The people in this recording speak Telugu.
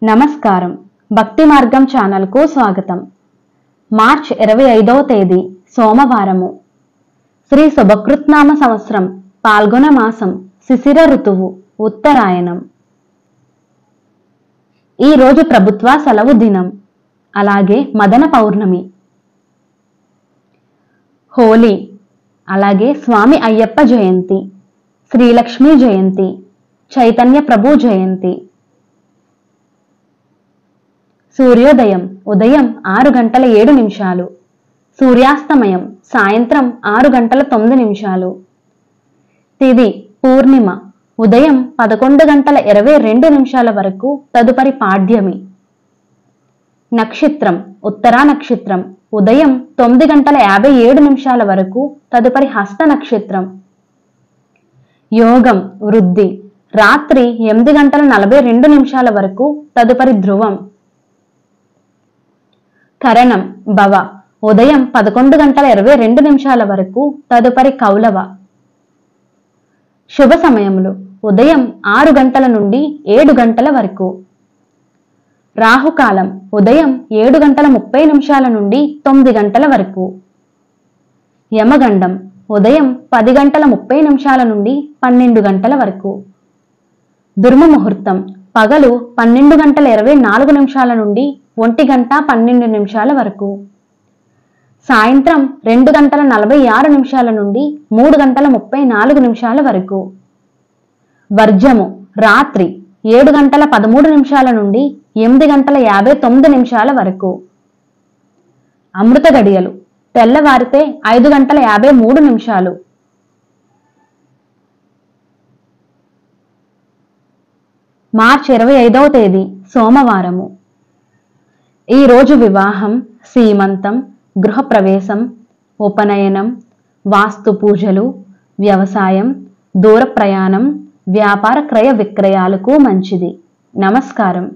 నమస్కారం. భక్తి మార్గం ఛానల్కు స్వాగతం. మార్చ్ 25వ తేదీ సోమవారము. శ్రీ శుభకృత్నామ సంవత్సరం పాల్గొన మాసం శిశిర ఋతువు ఉత్తరాయణం. ఈ రోజు ప్రభుత్వ సెలవు దినం, అలాగే మదన పౌర్ణమి, హోలీ, అలాగే స్వామి అయ్యప్ప జయంతి, శ్రీలక్ష్మి జయంతి, చైతన్య ప్రభు జయంతి. సూర్యోదయం ఉదయం 6:07, సూర్యాస్తమయం సాయంత్రం 6:09. తిథి పూర్ణిమ ఉదయం 11:22 వరకు, తదుపరి పాడ్యమి. నక్షత్రం ఉత్తరా నక్షత్రం ఉదయం 9:57 వరకు, తదుపరి హస్త నక్షత్రం. యోగం వృద్ధి రాత్రి 8:42 వరకు, తదుపరి ధ్రువం. కరణం భవ ఉదయం 11:22 వరకు, తదుపరి కౌలవ. శుభ సమయములు ఉదయం 6 గంటల నుండి 7 గంటల వరకు. రాహుకాలం ఉదయం 7:30 నుండి 9 గంటల వరకు. యమగండం ఉదయం 10:30 నుండి 12 గంటల వరకు. దుర్మ ముహూర్తం పగలు 12:24 నుండి 1:12 వరకు. సాయంత్రం 2:46 నుండి 3:34 వరకు. వర్జము రాత్రి 7:13 నుండి 8:59 వరకు. అమృత గడియలు తెల్లవారితే 5:53. మార్చ్ 25వ తేదీ సోమవారము. ఈ రోజు వివాహం, సీమంతం, గృహప్రవేశం, ఉపనయనం, వాస్తు పూజలు, వ్యవసాయం, దూర ప్రయాణం, వ్యాపార క్రయ విక్రయాలకు మంచిది. నమస్కారం.